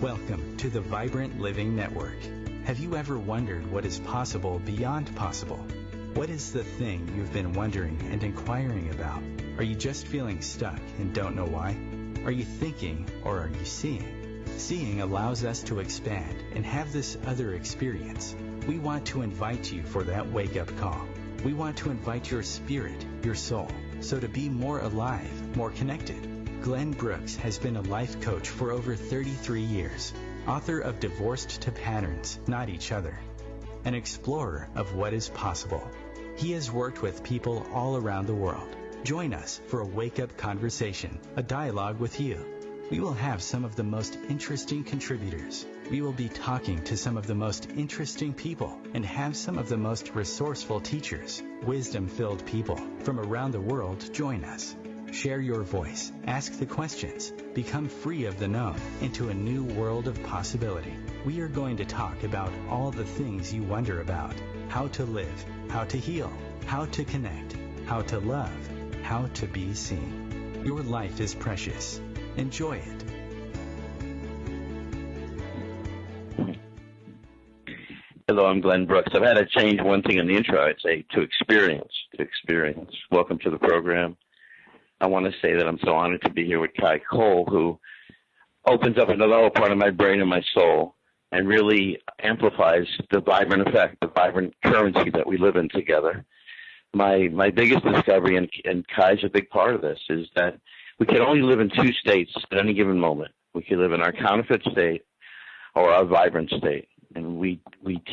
Welcome to the Vibrant Living Network. Have you ever wondered what is possible beyond possible? What is the thing you've been wondering and inquiring about? Are you just feeling stuck and don't know why? Are you thinking or are you seeing? Seeing allows us to expand and have this other experience. We want to invite you for that wake-up call. We want to invite your spirit, your soul, so to be more alive, more connected. Glenn Brooks has been a life coach for over 33 years, author of Divorced to Patterns, Not Each Other, an explorer of what is possible. He has worked with people all around the world. Join us for a wake-up conversation, a dialogue with you. We will have some of the most interesting contributors. We will be talking to some of the most interesting people and have some of the most resourceful teachers, wisdom-filled people from around the world join us. Share your voice, ask the questions, become free of the known into a new world of possibility. We are going to talk about all the things you wonder about: how to live, how to heal, how to connect, how to love, how to be seen. Your life is precious. Enjoy it. Hello, I'm Glenn Brooks. I've had to change one thing in the intro. I'd say to experience. Welcome to the program. I want to say that I'm so honored to be here with Kai Cole, who opens up another whole part of my brain and my soul and really amplifies the vibrant effect, the vibrant currency that we live in together. My biggest discovery, and Kai's a big part of this, is that we can only live in two states at any given moment. We can live in our counterfeit state or our vibrant state. And we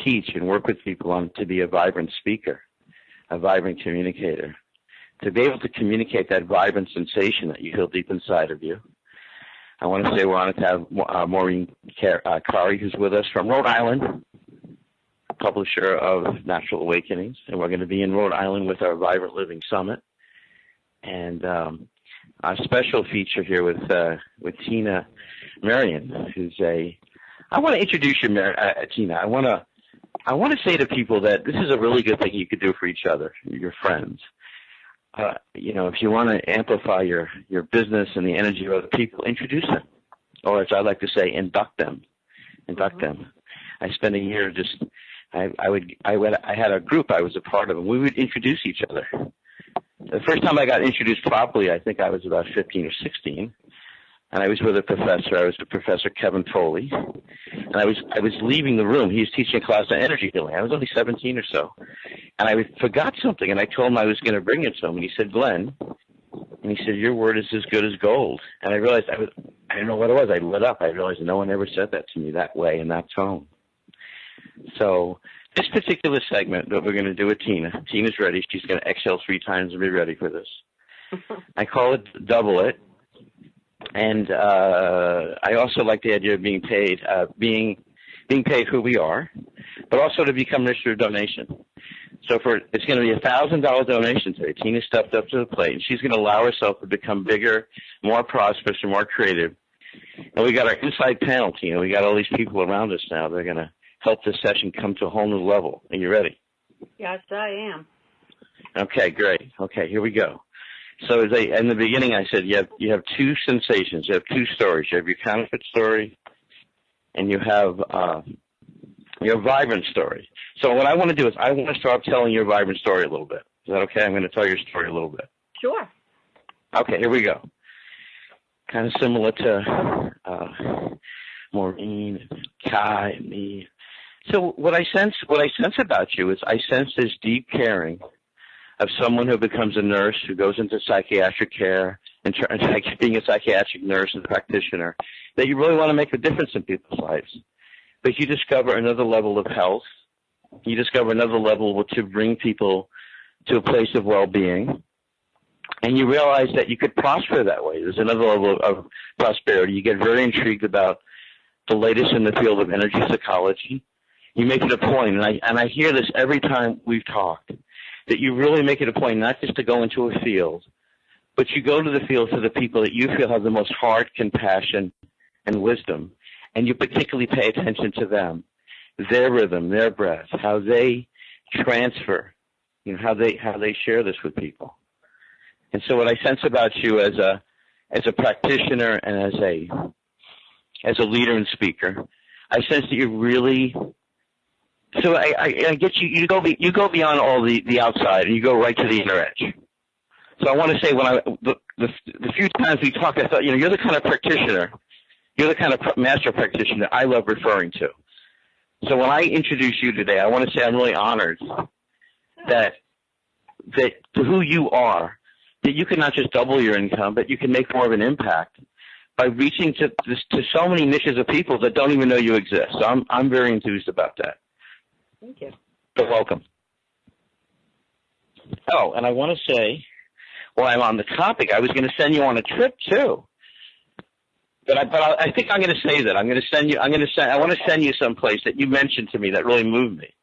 teach and work with people on to be a vibrant speaker, a vibrant communicator, to be able to communicate that vibrant sensation that you feel deep inside of you. I want to say we're honored to have Maureen Kari, who's with us from Rhode Island, publisher of Natural Awakenings, and we're going to be in Rhode Island with our Vibrant Living Summit. And a special feature here with Tina Marion, who's I want to introduce you, Tina. I want to say to people that this is a really good thing you could do for each other, your friends. If you want to amplify your business and the energy of other people, introduce them, or as I like to say, induct them. I spent a year I had a group I was a part of, and we would introduce each other. The first time I got introduced properly, I think I was about 15 or 16, and I was with a professor. I was with Professor Kevin Foley, and I was leaving the room. He was teaching a class on energy healing. I was only 17 or so, and I forgot something, and I told him I was going to bring it to him, and he said, "Glenn," and he said, "your word is as good as gold." And I realized I didn't know what it was. I lit up. I realized no one ever said that to me that way in that tone. So this particular segment that we're going to do with Tina's ready. She's going to exhale 3 times and be ready for this. I call it Double It. And I also like the idea of being paid who we are, but also to become rich through donation. So it's going to be a $1,000 donation today. Tina stepped up to the plate, and she's going to allow herself to become bigger, more prosperous, and more creative. And we got our inside panel, Tina. We got all these people around us now. They're going to help this session come to a whole new level. Are you ready? Yes, I am. Okay, great. Okay, here we go. So in the beginning, I said you have 2 sensations. You have 2 stories. You have your counterfeit story, and you have your vibrant story. So what I want to do is I want to start telling your vibrant story a little bit. Is that okay? I'm going to tell your story a little bit. Sure. Okay, here we go. Kind of similar to Maureen, Kai, and me. So what I sense about you is I sense this deep caring of someone who becomes a nurse, who goes into psychiatric care, and being a psychiatric nurse and practitioner, that you really want to make a difference in people's lives. But you discover another level of health. You discover another level to bring people to a place of well-being. And you realize that you could prosper that way. There's another level of prosperity. You get very intrigued about the latest in the field of energy psychology. You make it a point, and I hear this every time we've talked, that you really make it a point not just to go into a field, but you go to the field to the people that you feel have the most heart, compassion, and wisdom, and you particularly pay attention to them, their rhythm, their breath, how they transfer, how they share this with people. And so what I sense about you as a practitioner and as a leader and speaker. I sense that you're really. So I get you. You go beyond all the outside, and you go right to the inner edge. So I want to say, when the few times we talked, I thought, you're the kind of practitioner, you're the kind of master practitioner I love referring to. So when I introduce you today, I want to say I'm really honored that to who you are, that you can not just double your income, but you can make more of an impact by reaching to so many niches of people that don't even know you exist. So I'm very enthused about that. Thank you. You're welcome. Oh, and I want to say, while I'm on the topic, I was going to send you on a trip too. But I think I'm going to say that. I want to send you someplace that you mentioned to me that really moved me.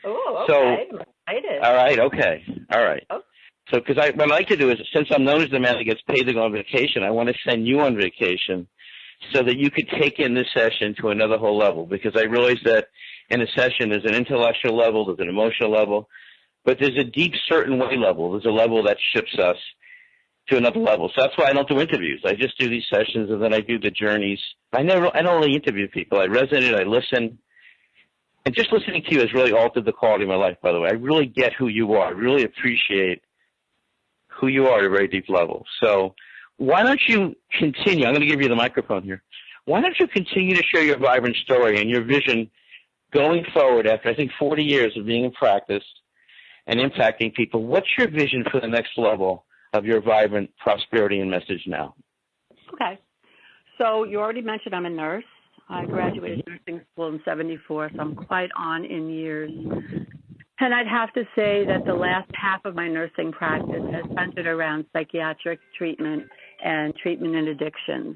Oh, okay. So, I'm excited. All right, okay. All right. Oh. So, because what I'd like to do is, since I'm known as the man that gets paid to go on vacation, I want to send you on vacation so that you could take in this session to another whole level, because I realize that in a session there's an intellectual level, there's an emotional level, but there's a deep certain way level. There's a level that shifts us to another level. So that's why I don't do interviews. I just do these sessions, and then I do the journeys. I don't really interview people. I resonate, I listen. And just listening to you has really altered the quality of my life, by the way. I really get who you are. I really appreciate who you are at a very deep level. So why don't you continue? I'm going to give you the microphone here. Why don't you continue to share your vibrant story and your vision going forward after, I think, 40 years of being in practice and impacting people? What's your vision for the next level of your vibrant prosperity and message now? Okay. So you already mentioned I'm a nurse. I graduated nursing school in 74, so I'm quite on in years. And I'd have to say that the last half of my nursing practice has centered around psychiatric treatment and treatment in addictions.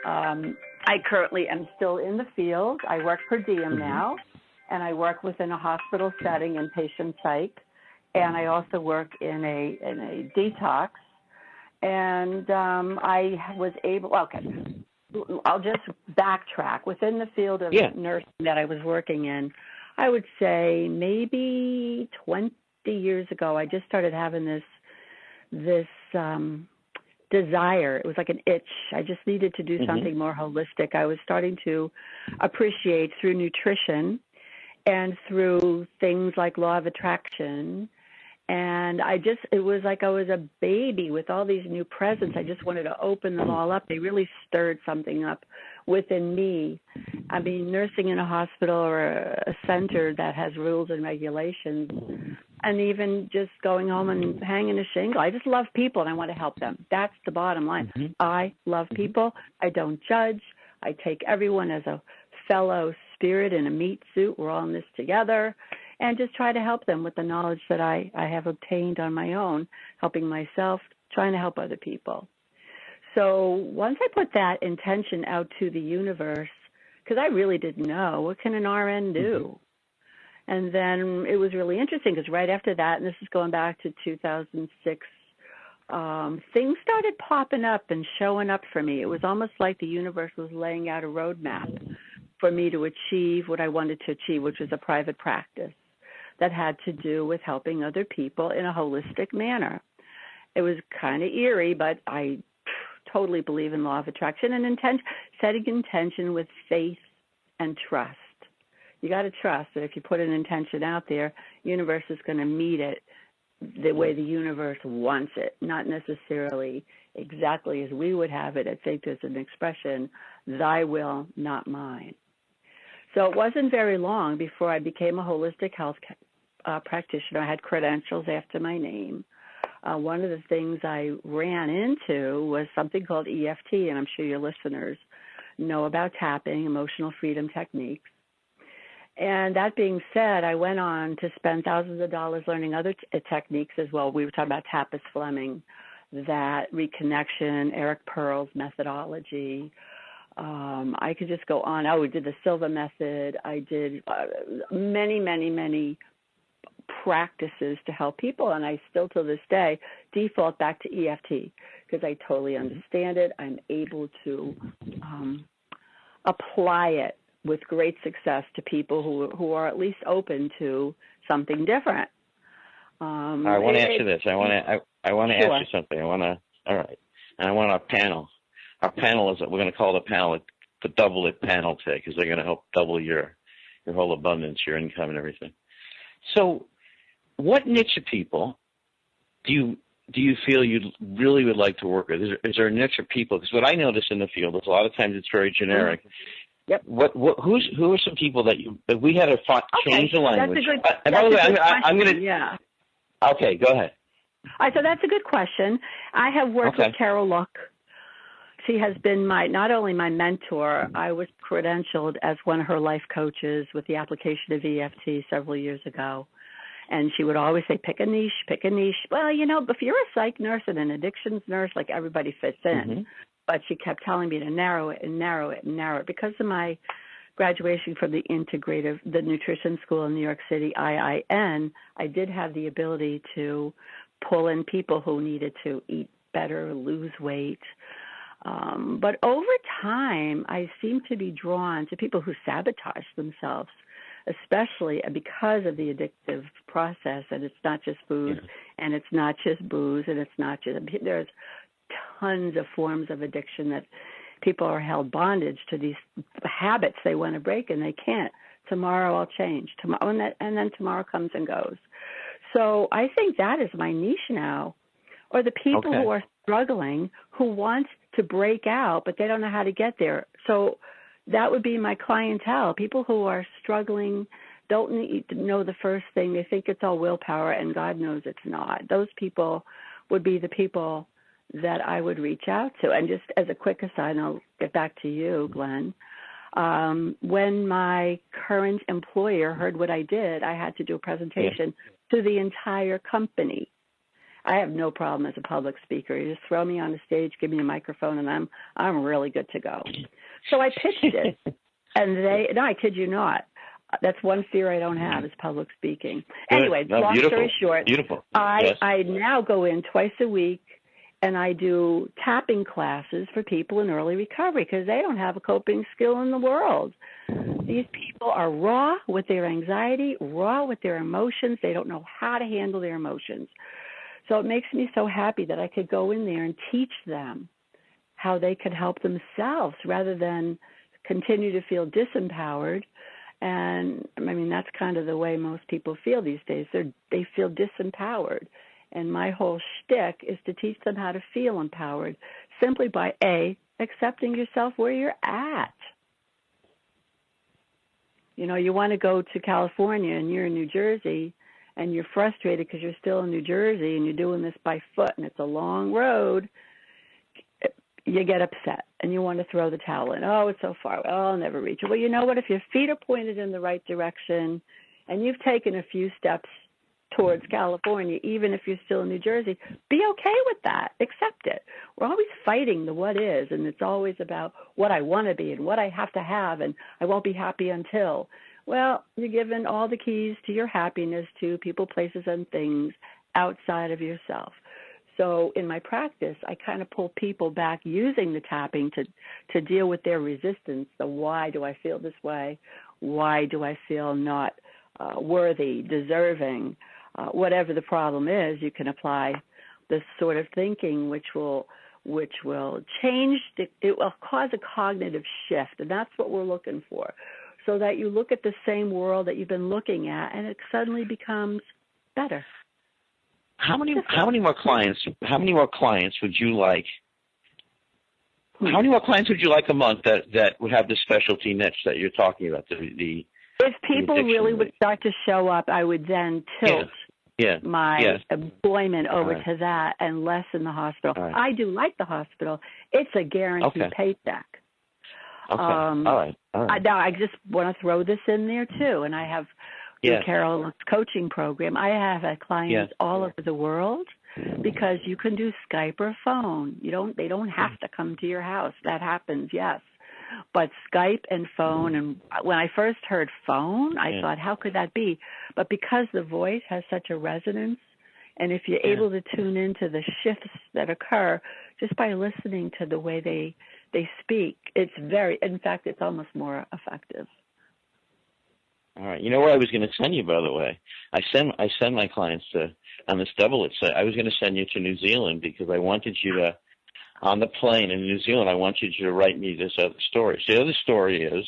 I currently am still in the field. I work per diem now, and I work within a hospital setting in patient psych, and I also work in a detox. And I was able, I'll just backtrack. Within the field of nursing that I was working in, I would say maybe 20 years ago, I just started having this desire. It was like an itch. I just needed to do something more holistic. I was starting to appreciate through nutrition and through things like law of attraction. And it was like I was a baby with all these new presents. I just wanted to open them all up. They really stirred something up within me. I mean, nursing in a hospital or a center that has rules and regulations, and even just going home and hanging a shingle. I just love people, and I want to help them. That's the bottom line. I love people. I don't judge. I take everyone as a fellow spirit in a meat suit. We're all in this together. And just try to help them with the knowledge that I have obtained on my own, helping myself, trying to help other people. So once I put that intention out to the universe, because I really didn't know, what can an RN do? And then it was really interesting because right after that, and this is going back to 2006, things started popping up and showing up for me. It was almost like the universe was laying out a roadmap for me to achieve what I wanted to achieve, which was a private practice that had to do with helping other people in a holistic manner. It was kind of eerie, but I totally believe in law of attraction and setting intention with faith and trust. You got to trust that if you put an intention out there, the universe is going to meet it the way the universe wants it, not necessarily exactly as we would have it. I think there's an expression, thy will, not mine. So it wasn't very long before I became a holistic health practitioner. I had credentials after my name. One of the things I ran into was something called EFT, and I'm sure your listeners know about tapping, emotional freedom techniques. And that being said, I went on to spend thousands of dollars learning other techniques as well. We were talking about Tapas Fleming, that reconnection, Eric Pearl's methodology. I could just go on. We did the Silva method. I did many practices to help people, and I still to this day default back to EFT because I totally understand it. I'm able to apply it with great success to people who are at least open to something different. I want to answer this. I want to ask you something. All right. And I want our panel. Our panel is, we're going to call the panel the Double It panel today because they're going to help double your whole abundance, your income and everything. So what niche of people do you feel you really would like to work with? Is there a niche of people? Because what I notice in the field is a lot of times it's very generic. Yep. Who are some people that we had to change the language? That's a good, and by the way, I'm going to. Yeah. Okay, go ahead. So that's a good question. I have worked with Carol Luck. She has been not only my mentor, I was credentialed as one of her life coaches with the application of EFT several years ago. And she would always say, pick a niche. Well, if you're a psych nurse and an addictions nurse, like everybody fits in. Mm-hmm. But she kept telling me to narrow it. Because of my graduation from the nutrition school in New York City, IIN, I did have the ability to pull in people who needed to eat better, lose weight. But over time, I seem to be drawn to people who sabotage themselves, especially because of the addictive process. And it's not just food, and it's not just booze, and it's not just – there's tons of forms of addiction that people are held bondage to these habits they want to break, and they can't. Tomorrow I'll change. And then tomorrow comes and goes. So I think that is my niche now, or the people who are struggling, who want to break out, but they don't know how to get there. So that would be my clientele, people who are struggling, don't need to know the first thing. They think it's all willpower, and God knows it's not. Those people would be the people that I would reach out to. And just as a quick aside, and I'll get back to you, Glenn, when my current employer heard what I did, I had to do a presentation to the entire company. I have no problem as a public speaker. You just throw me on the stage, give me a microphone, and I'm really good to go. So I pitched it, and I kid you not. That's one fear I don't have is public speaking. Anyway, long story short, I now go in twice a week, and I do tapping classes for people in early recovery because they don't have a coping skill in the world. These people are raw with their anxiety, raw with their emotions. They don't know how to handle their emotions. So it makes me so happy that I could go in there and teach them how they could help themselves rather than continue to feel disempowered. And, that's kind of the way most people feel these days. They feel disempowered. And my whole shtick is to teach them how to feel empowered simply by, A, accepting yourself where you're at. You want to go to California and you're in New Jersey and you're frustrated because you're still in New Jersey and you're doing this by foot and it's a long road, you get upset and you want to throw the towel in. Oh, it's so far. Oh, I'll never reach it. Well, you know what? If your feet are pointed in the right direction and you've taken a few steps towards California, even if you're still in New Jersey, be okay with that. Accept it. We're always fighting the what is, and it's always about what I want to be and what I have to have, and I won't be happy until. Well, you're given all the keys to your happiness to people, places, and things outside of yourself. So in my practice, I kind of pull people back using the tapping to deal with their resistance. The why do I feel this way? Why do I feel not worthy, deserving? Whatever the problem is, you can apply this sort of thinking, which will change. It will cause a cognitive shift, and that's what we're looking for. So that you look at the same world that you've been looking at, and it suddenly becomes better. How many more clients would you like? How many more clients would you like a month that would have the specialty niche that you're talking about? If people really would start to show up, I would then tilt my employment over to that and less in the hospital. Right. I do like the hospital. It's a guaranteed paycheck. Okay. All right. Now, I just want to throw this in there, too, and I have the Carol's coaching program. I have clients all over the world because you can do Skype or phone. They don't have to come to your house. That happens, yes. But Skype and phone, and when I first heard phone, I thought, how could that be? But because the voice has such a resonance, and if you're able to tune into the shifts that occur just by listening to the way they speak, in fact, it's almost more effective. All right. You know where I was going to send you, by the way? I send my clients on this double it site. I was going to send you to New Zealand because I wanted you to on the plane in New Zealand, I want you to write me this other story. So the other story is,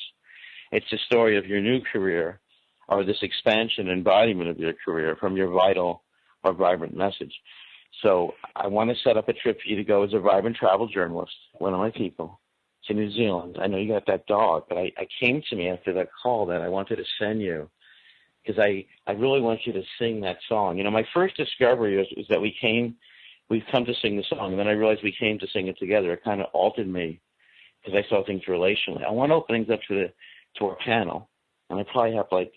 it's the story of your new career, or this expansion, embodiment of your career from your vital or vibrant message. So I want to set up a trip for you to go as a vibrant travel journalist, one of my people, to New Zealand. I know you got that dog, but I came to me after that call that I wanted to send you, because I really want you to sing that song. You know, my first discovery is that we've come to sing the song, and then I realized we came to sing it together. It kind of altered me because I saw things relationally. I want to open things up to our panel, and I probably have like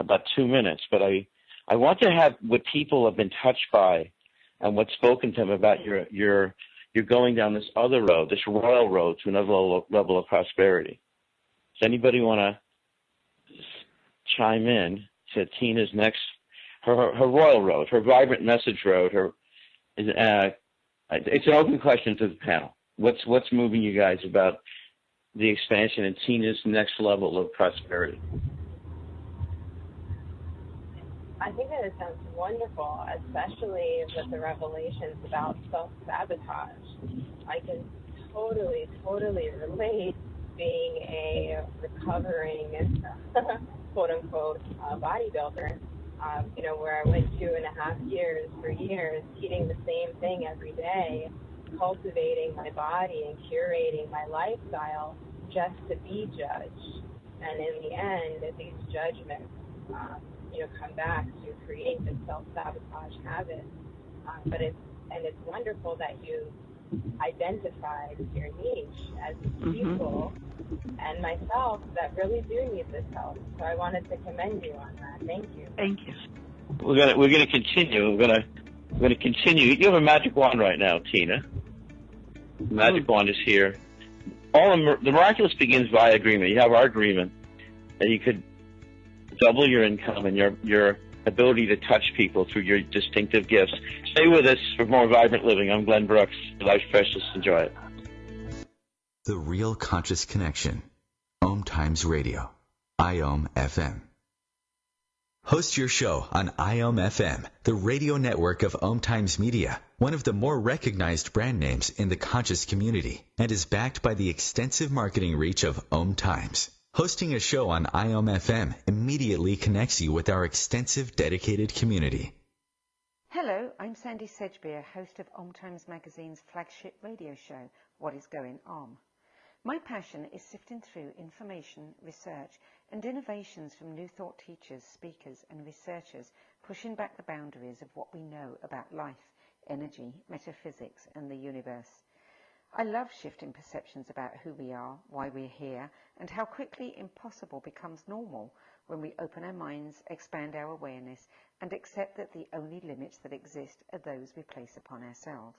about 2 minutes, but I want to have what people have been touched by and what's spoken to them about you're going down this other road, this royal road to another level of prosperity. Does anybody want to chime in to Tina's next, her royal road, her vibrant message road? It's an open question to the panel. What's moving you guys about the expansion in Tina's next level of prosperity? I think that it sounds wonderful, especially with the revelations about self-sabotage. I can totally relate being a recovering, quote-unquote, bodybuilder, where I went 2.5 years, 3 years, eating the same thing every day, cultivating my body and curating my lifestyle just to be judged. And in the end, these judgments come back to create this self-sabotage habit. But it's wonderful that you identified your niche as people and myself that really do need this help. So I wanted to commend you on that. Thank you. Thank you. We're gonna continue. We're gonna continue. You have a magic wand right now, Tina. The magic wand is here. The miraculous begins via agreement. You have our agreement that you could double your income and your ability to touch people through your distinctive gifts. Stay with us for more vibrant living. I'm Glenn Brooks. Life's precious. Enjoy it. The Real Conscious Connection. OMTimes Radio. IOM FM. Host your show on IOM FM, the radio network of OMTimes Media, one of the more recognized brand names in the conscious community, and is backed by the extensive marketing reach of OMTimes. Hosting a show on IOM FM immediately connects you with our extensive dedicated community. Hello, I'm Sandy Sedgbeer, host of OMTimes Magazine's flagship radio show, What is Going On? My passion is sifting through information, research, and innovations from new thought teachers, speakers, and researchers pushing back the boundaries of what we know about life, energy, metaphysics, and the universe. I love shifting perceptions about who we are, why we're here, and how quickly impossible becomes normal when we open our minds, expand our awareness, and accept that the only limits that exist are those we place upon ourselves.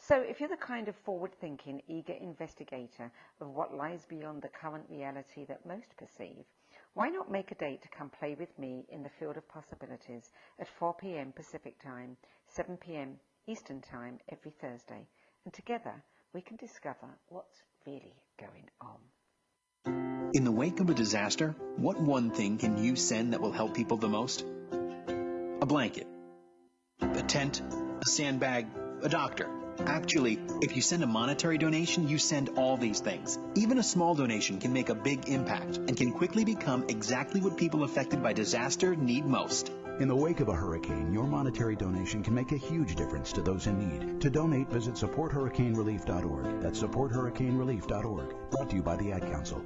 So if you're the kind of forward-thinking, eager investigator of what lies beyond the current reality that most perceive, why not make a date to come play with me in the field of possibilities at 4 p.m. Pacific Time, 7 p.m. Eastern Time every Thursday, and together we can discover what's really going on. In the wake of a disaster, what one thing can you send that will help people the most? A blanket, a tent, a sandbag, a doctor. Actually, if you send a monetary donation, you send all these things. Even a small donation can make a big impact and can quickly become exactly what people affected by disaster need most. In the wake of a hurricane, your monetary donation can make a huge difference to those in need. To donate, visit supporthurricanerelief.org. That's supporthurricanerelief.org. Brought to you by the Ad Council.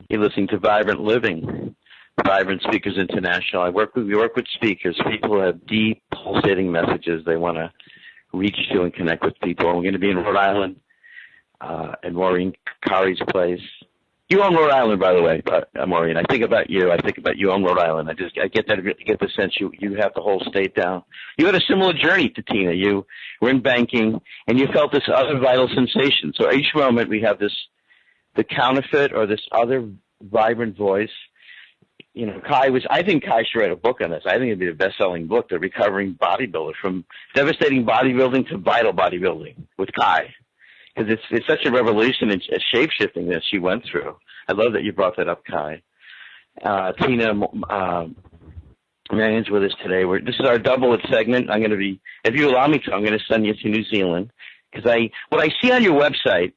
You're listening to Vibrant Living, Vibrant Speakers International. We work with speakers, people who have deep, pulsating messages they want to reach to and connect with people. And we're going to be in Rhode Island, at Maureen Kari's place. You own Rhode Island, by the way, Maureen. I think about you. I think about you own Rhode Island. I get the sense you have the whole state down. You had a similar journey to Tina. You were in banking, and you felt this other vital sensation. So each moment we have the counterfeit or this other vibrant voice. You know, I think Kai should write a book on this. I think it'd be a best-selling book, The Recovering Bodybuilder, from devastating bodybuilding to vital bodybuilding with Kai. Because it's such a revolution and shape-shifting that she went through. I love that you brought that up, Kai. Tina, Marion's with us today. This is our double-it segment. I'm going to be, if you allow me to, I'm going to send you to New Zealand because what I see on your website,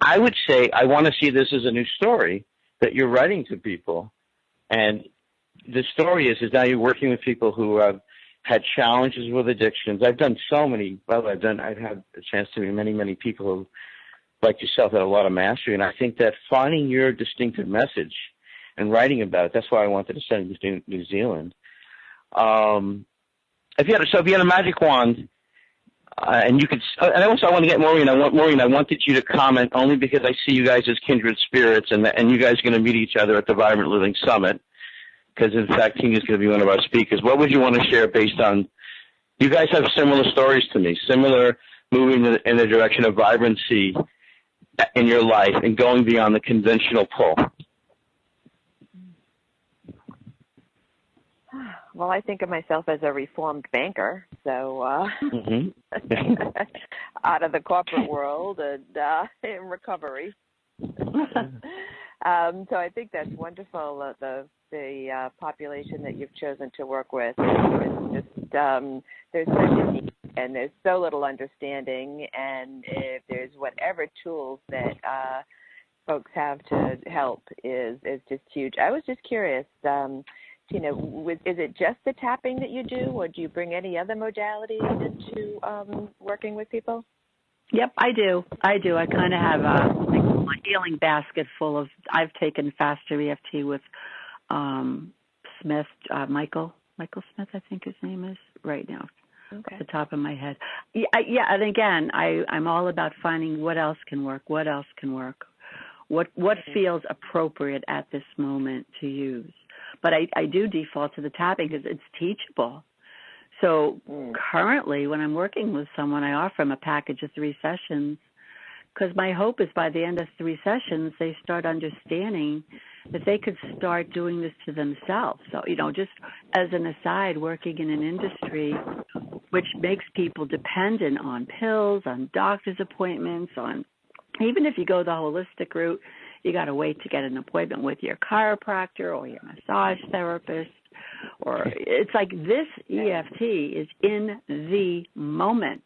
I would say I want to see this as a new story that you're writing to people. And the story is now you're working with people who have had challenges with addictions. I've done so many, I've had a chance to meet many, many people who, like yourself, had a lot of mastery. And I think that finding your distinctive message and writing about it, that's why I wanted to send you to New Zealand. If you had a magic wand, and you could, and also I want to get Maureen. I wanted you to comment only because I see you guys as kindred spirits, and you guys are going to meet each other at the Vibrant Living Summit. Because in fact, Tina's going to be one of our speakers. What would you want to share based on? You guys have similar stories to me, similar moving in the direction of vibrancy in your life and going beyond the conventional pull. Well, I think of myself as a reformed banker, so out of the corporate world and in recovery. So I think that's wonderful. The population that you've chosen to work with is just there's such a need and there's so little understanding, and if there's whatever tools that folks have to help is just huge. I was just curious. Tina, is it just the tapping that you do, or do you bring any other modalities into working with people? Yep, I do. I kind of have a healing basket full of. I've taken faster EFT with Smith, Michael Smith, I think his name is right now, off the top of my head. Yeah, and again, I'm all about finding what else can work, what feels appropriate at this moment to use. But I do default to the tapping because it's teachable. So currently, when I'm working with someone, I offer them a package of 3 sessions because my hope is by the end of 3 sessions, they start understanding that they could start doing this to themselves. So, just as an aside, working in an industry which makes people dependent on pills, on doctor's appointments, on even if you go the holistic route, you got to wait to get an appointment with your chiropractor or your massage therapist. Or it's like this EFT is in the moment.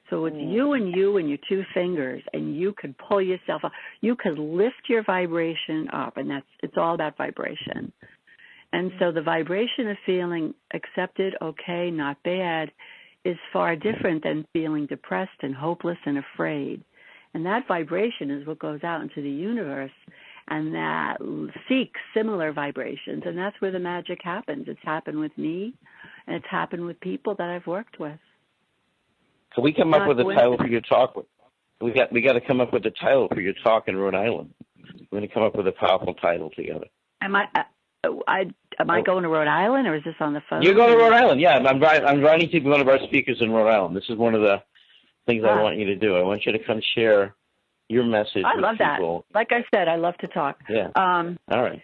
So it's you and your 2 fingers, and you could pull yourself up. You could lift your vibration up, and it's all about vibration. And so the vibration of feeling accepted, okay, not bad, is far different than feeling depressed and hopeless and afraid. And that vibration is what goes out into the universe, and that seeks similar vibrations. And that's where the magic happens. It's happened with me, and it's happened with people that I've worked with. So we come up with a title for your talk. We got to come up with a title for your talk in Rhode Island. We're going to come up with a powerful title together. Am I going to Rhode Island, or is this on the phone? You're going to Rhode Island, yeah. I'm writing to one of our speakers in Rhode Island. This is one of the things I want you to do. I want you to come share your message with people. I love that. Like I said, I love to talk. Yeah. All right.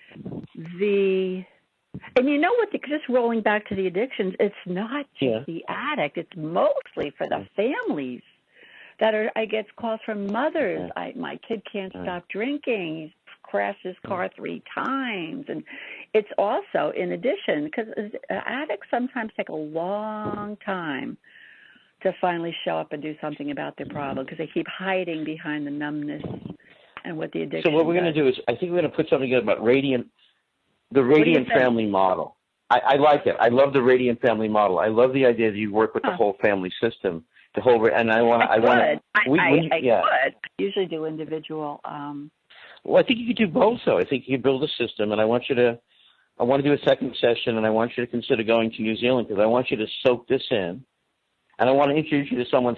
And you know what? Just rolling back to the addictions, it's not just the addict. It's mostly for the families that are. I get calls from mothers. My kid can't stop drinking. He's crashed his car 3 times, and it's also in addition because addicts sometimes take a long time to finally show up and do something about their problem because they keep hiding behind the numbness and what the addiction. So what we're going to do is, I think we're going to put something about the Radiant family model. I like it. I love the Radiant family model. I love the idea that you work with the whole family system, and I want to. I usually do individual. Well, I think you could do both, though. I think you could build a system, and I want to do a second session, and I want you to consider going to New Zealand because I want you to soak this in, and I want to introduce you to someone.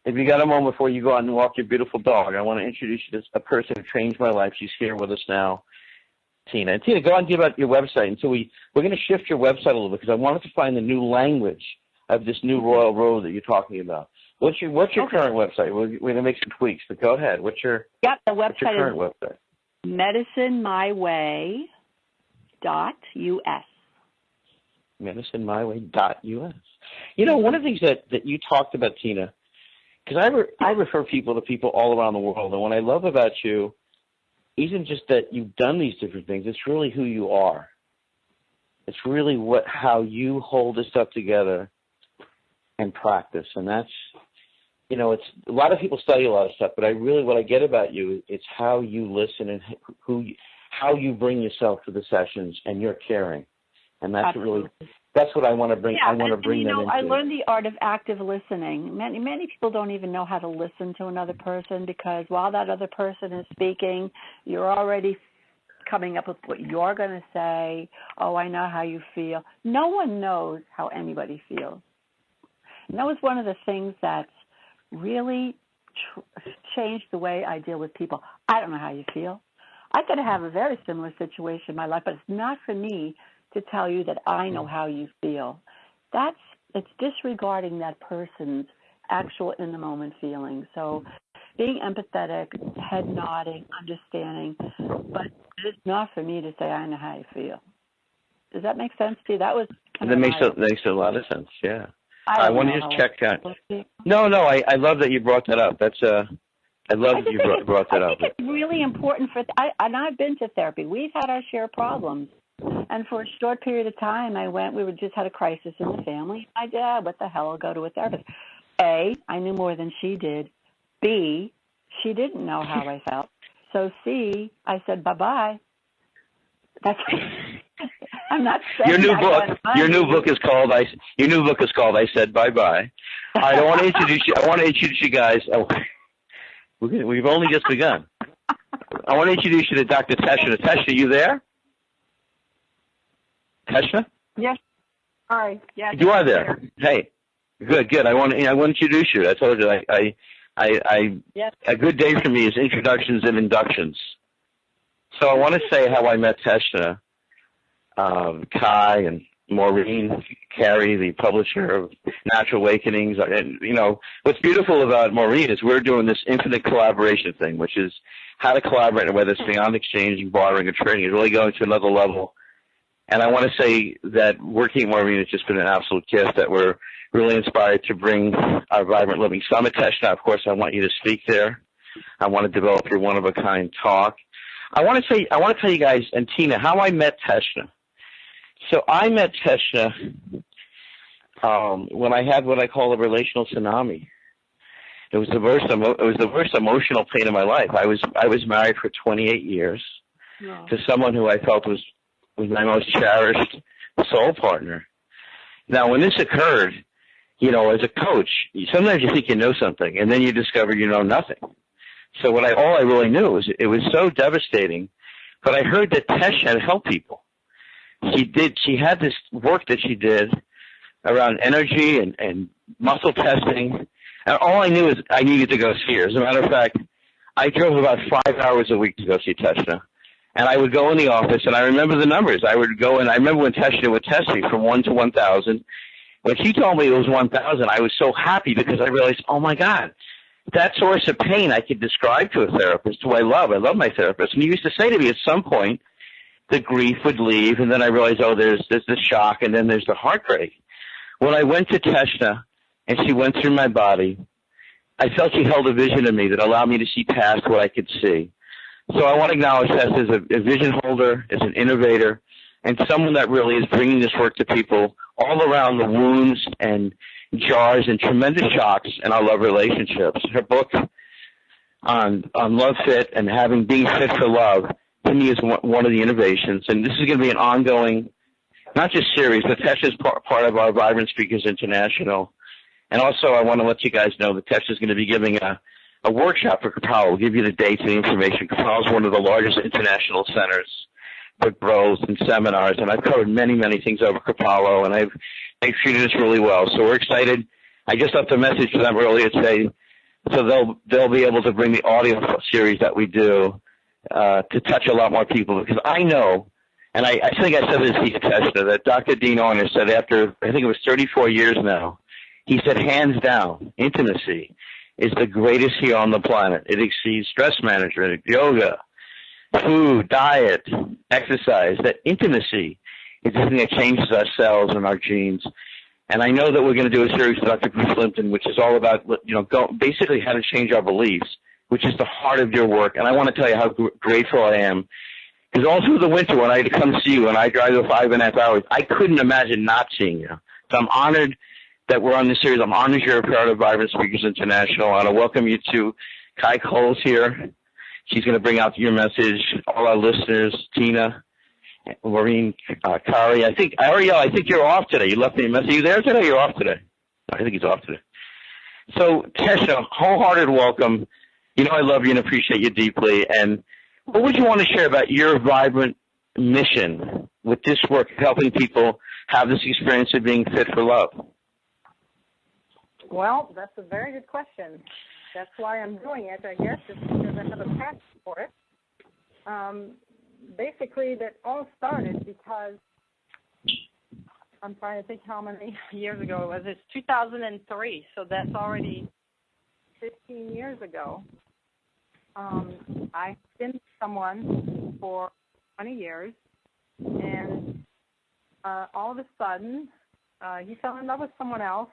If you got a moment before you go out and walk your beautiful dog, I want to introduce you to a person who changed my life. She's here with us now. Tina, go on and give out your website. And so we're going to shift your website a little bit because I wanted to find the new language of this new Royal Road that you're talking about. What's your current website? We're going to make some tweaks, but go ahead. What's your current website? MedicineMyWay.us. MedicineMyWay.us. One of the things that you talked about, Tina, because I refer people to people all around the world, and what I love about you isn't just that you've done these different things, it's really who you are. It's really how you hold this stuff together and practice. And that's, it's a lot of people study a lot of stuff, but what I get about you, it's how you listen and how you bring yourself to the sessions and your caring. And that's that's what I want to bring. Yeah, I want to bring them into. I learned the art of active listening. Many people don't even know how to listen to another person, because while that other person is speaking, you're already coming up with what you're going to say. Oh, I know how you feel. No one knows how anybody feels. And that was one of the things that's really changed the way I deal with people. I don't know how you feel. I could have a very similar situation in my life, but it's not for me to tell you that I know how you feel. It's disregarding that person's actual in-the-moment feeling. So being empathetic, head nodding, understanding, but it's not for me to say I know how you feel. Does that make sense to you? That makes a lot of sense, yeah. I want to just check out. No, I love that you brought that up. I love that you brought that up. I think it's really important and I've been to therapy. We've had our share of problems. And for a short period of time, we just had a crisis in the family. My dad, what the hell, I'll go to a therapist. A, I knew more than she did. B, she didn't know how I felt. So C, I said, bye-bye. I'm not saying Your new book is called I Said Bye Bye. I want to introduce you guys. We've only just begun. I want to introduce you to Dr. Teshna. Teshna, you there? Teshna? Yes. Sorry. Yes. You are there. Hey. Good. I want to introduce you. I told you yes. A good day for me is introductions and inductions. So I want to say how I met Teshna. Kai and Maureen Carey, the publisher of Natural Awakenings. And, what's beautiful about Maureen is we're doing this infinite collaboration thing, which is how to collaborate, and whether it's beyond exchanging, borrowing, or trading, is really going to another level. And I want to say that working with Maureen has just been an absolute gift, that we're really inspired to bring our Vibrant Living Summit. Teshna, of course, I want you to speak there. I want to develop your one-of-a-kind talk. I want to tell you guys, and Tina, how I met Teshna. So I met Teshna when I had what I call a relational tsunami. It was the worst emotional pain of my life. I was married for 28 years to someone who I felt was my most cherished soul partner. Now, when this occurred, as a coach, sometimes you think you know something, and then you discover you know nothing. So all I really knew was it was so devastating. But I heard that Teshna had helped people. She had this work that she did around energy and muscle testing. And all I knew is I needed to go see her. As a matter of fact, I drove about 5 hours a week to go see Teshna. And I would go in the office, and I remember the numbers. I would go, and I remember when Teshna would test me from 1 to 1,000. When she told me it was 1,000, I was so happy because I realized, oh, my God, that source of pain I could describe to a therapist who I love. I love my therapist. And he used to say to me at some point, the grief would leave, and then I realized, there's the shock, and then there's the heartbreak. When I went to Teshna, and she went through my body, I felt she held a vision in me that allowed me to see past what I could see. So I want to acknowledge Teshna as a vision holder, as an innovator, and someone that really is bringing this work to people all around the wounds and jars and tremendous shocks in our love relationships. Her book on Love Fit and being fit for love, to me, is one of the innovations. And this is going to be an ongoing, not just series, but Teshna is part of our Vibrant Speakers International. And also, I want to let you guys know that Teshna is going to be giving a workshop for Kapalo. We'll give you the dates and the information. Kapalo is one of the largest international centers for growth and seminars, and I've covered many, many things over Kapalo, and they've treated us really well. So we're excited. I just left a message to them earlier today, so they'll be able to bring the audio series that we do to touch a lot more people, because I know, and I think I said this to Teshna, that Dr. Dean Ornish said after, I think it was 34 years now, he said, hands down, intimacy is the greatest heal on the planet. It exceeds stress management, yoga, food, diet, exercise. That intimacy is the thing that changes our cells and our genes. And I know that we're going to do a series with Dr. Bruce Limpton, which is all about, basically how to change our beliefs, which is the heart of your work. And I want to tell you how grateful I am Because all through the winter when I had to come see you and I drive the 5.5 hours, I couldn't imagine not seeing you. So I'm honored that we're on this series. I'm honored you're a part of Vibrant Speakers International. I want to welcome you to Kai Cole's here. She's going to bring out your message. All our listeners, Tina, Maureen, Kari. Ariel, I think you're off today. You left me a message. Are you there today? You're off today. I think he's off today. So, Tesha, wholehearted welcome. You know I love you and appreciate you deeply. And what would you want to share about your vibrant mission with this work, helping people have this experience of being fit for love? Well, that's a very good question. That's why I'm doing it, I guess, is because I have a passion for it. Basically, that all started because I'm trying to think how many years ago it was. It's 2003, so that's already 15 years ago. I've been with someone for 20 years, and all of a sudden, he fell in love with someone else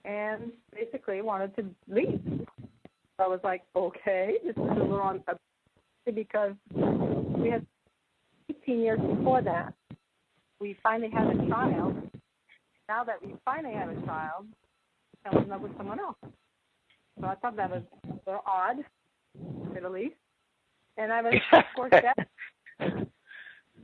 and basically wanted to leave. So I was like, okay, this is a little unfair because we had 18 years before that. We finally had a child. Now that we finally have a child, I fell in love with someone else. So I thought that was a little odd, to say the least. And I was, of course, that.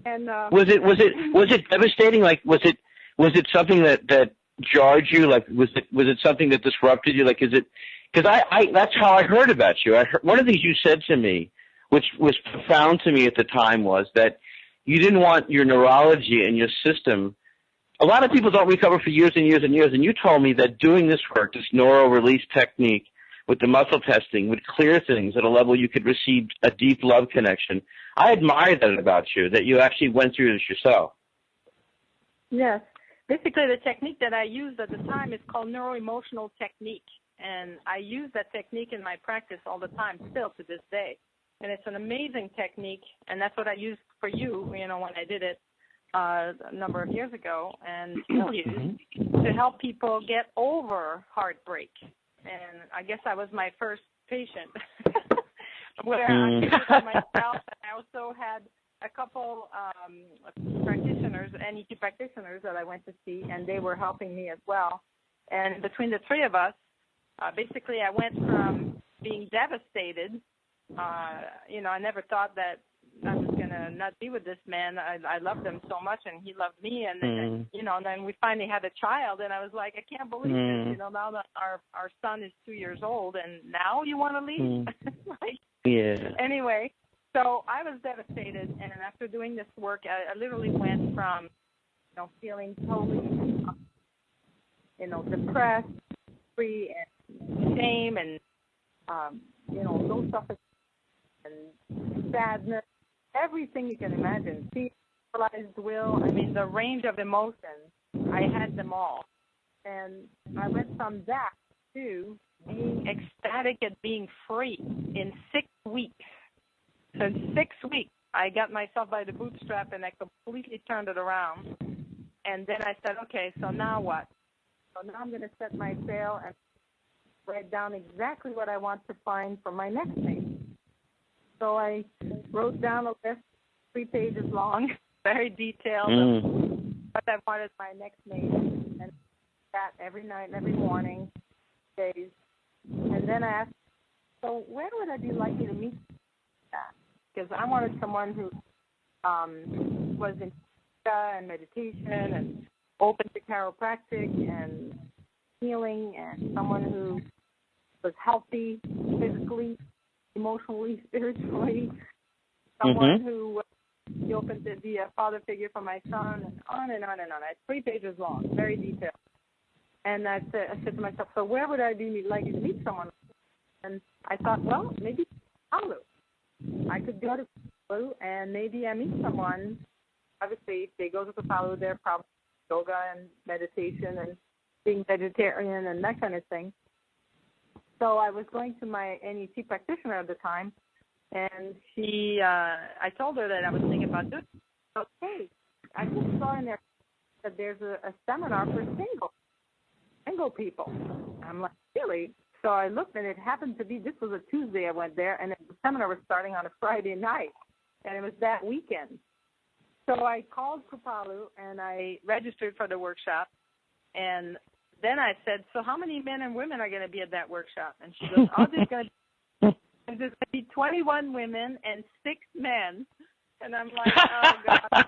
And was it devastating? Like, was it something that jarred you? Like, was it something that disrupted you? Like, is it? Because I that's how I heard about you. I heard, one of the things you said to me, which was profound to me at the time, was that you didn't want your neurology and your system. A lot of people don't recover for years and years and years, and you told me that doing this work, this neuro release technique with the muscle testing, would clear things at a level you could receive a deep love connection. I admire that about you, that you actually went through this yourself. Yes. Basically, the technique that I used at the time is called neuro-emotional technique, and I use that technique in my practice all the time, still to this day. And it's an amazing technique, and that's what I used for you, when I did it a number of years ago, and still use to help people get over heartbreak. And I guess I was my first patient, where I did it for myself, and I also had a couple practitioners, NET practitioners that I went to see, and they were helping me as well. And between the three of us, basically I went from being devastated. I never thought that I was going to not be with this man. I loved him so much, and he loved me. And then we finally had a child, and I was like, I can't believe this. Now that our son is 2 years old, and now you want to leave? Anyway, so I was devastated, and after doing this work, I literally went from, feeling totally, depressed, free, and shame, and, low self-esteem, and sadness, everything you can imagine, paralyzed will, the range of emotions, I had them all. And I went from that to being ecstatic at being free in 6 weeks. So in 6 weeks, I got myself by the bootstrap, and I completely turned it around. And then I said, okay, so now what? So now I'm going to set my sail and write down exactly what I want to find for my next mate. So I wrote down a list, 3 pages long, very detailed, of what I wanted my next mate, and that every night and every morning, days. And then I asked, so where would I be likely to meet that? Because I wanted someone who was in yoga and meditation and open to chiropractic and healing, and someone who was healthy physically, emotionally, spiritually, someone who was open to be a father figure for my son, and on and on and on. It's 3 pages long, very detailed. And I said to myself, so where would I be likely to meet someone? And I thought, well, maybe Palu. I could go to Palu, and maybe I meet someone. Obviously, if they go to Palu, they're probably yoga and meditation and being vegetarian and that kind of thing. So I was going to my NET practitioner at the time, and I told her that I was thinking about doing it. Okay, I just saw in there that there's a seminar for single people. I'm like, really? So I looked, and it happened to be, this was a Tuesday I went there, and the seminar was starting on a Friday night. and it was that weekend. So I called Kripalu, and I registered for the workshop, and then I said, so how many men and women are going to be at that workshop? And she goes, oh, there's going to be 21 women and 6 men. And I'm like, oh, God.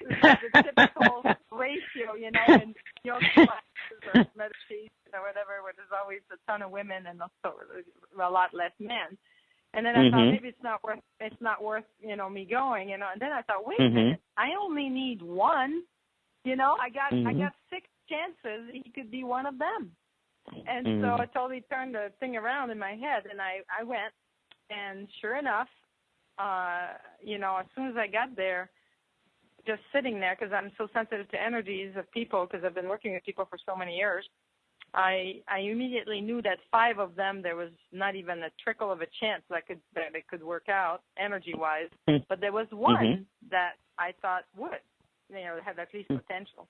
The typical ratio, you know, in yoga classes or meditation or whatever, where there's always a ton of women and also a lot less men. And then I thought maybe it's not worth you know me going, you know. And then I thought, wait a minute, I only need one, you know. I got 6 chances he could be one of them. And so I totally turned the thing around in my head, and I went, and sure enough, you know, as soon as I got there, just sitting there, because I'm so sensitive to energies of people, because I've been working with people for so many years, I immediately knew that 5 of them, there was not even a trickle of a chance that it could work out energy-wise. But there was one that I thought would, you know, had at least potential.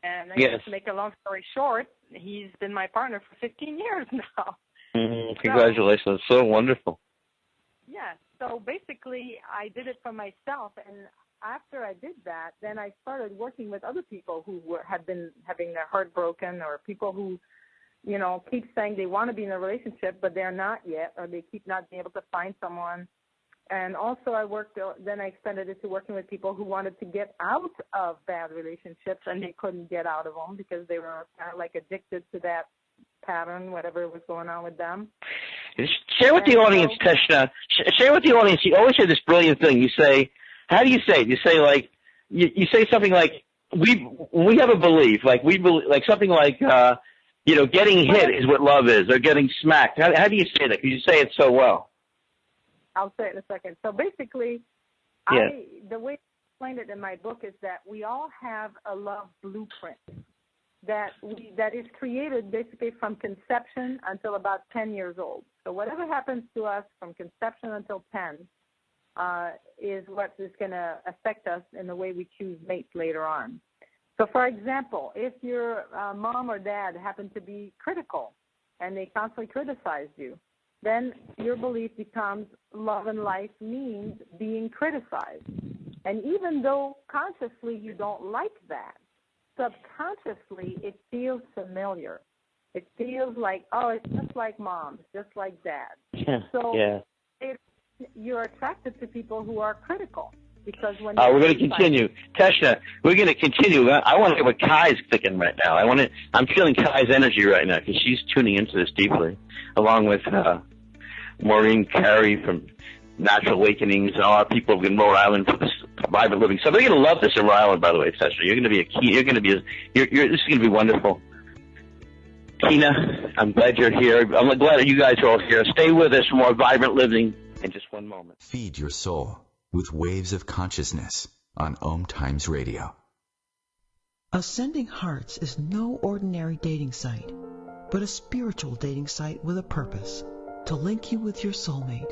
And I guess to make a long story short, he's been my partner for 15 years now. Congratulations. So wonderful. Yeah. So basically, I did it for myself, and after I did that, then I started working with other people who had been having their heart broken, or people who, you know, keep saying they want to be in a relationship, but they're not yet, or they keep not being able to find someone. And also then I extended it to working with people who wanted to get out of bad relationships, and they couldn't get out of them because they were kind of like addicted to that pattern, whatever was going on with them. Share with the audience, Teshna. Share with the audience. You always say this brilliant thing. You say, how do you say it? You say like, you say something like, we have a belief, like we believe, like something like, you know, getting hit is what love is, or getting smacked. How do you say that? Because you say it so well. I'll say it in a second. So basically, the way I explained it in my book is that we all have a love blueprint that is created basically from conception until about 10 years old. So whatever happens to us from conception until 10 is what is going to affect us in the way we choose mates later on. So, for example, if your mom or dad happen to be critical and they constantly criticized you, then your belief becomes love and life means being criticized. And even though consciously you don't like that, subconsciously it feels familiar. It feels like, oh, it's just like mom, just like dad. You're attracted to people who are critical. Because when we're going to continue. Teshna, we're going to continue. I want to hear what Kai's thinking right now. I'm feeling Kai's energy right now because she's tuning into this deeply, along with Maureen Carey from Natural Awakenings and all our people in Rhode Island for this vibrant living. So they're going to love this in Rhode Island, by the way, Teshna. You're going to be a key. This is going to be wonderful. Tina, I'm glad you're here. I'm glad you guys are all here. Stay with us for more vibrant living in just one moment. Feed your soul with waves of consciousness on OMTimes Radio. Ascending Hearts is no ordinary dating site, but a spiritual dating site with a purpose, to link you with your soulmate.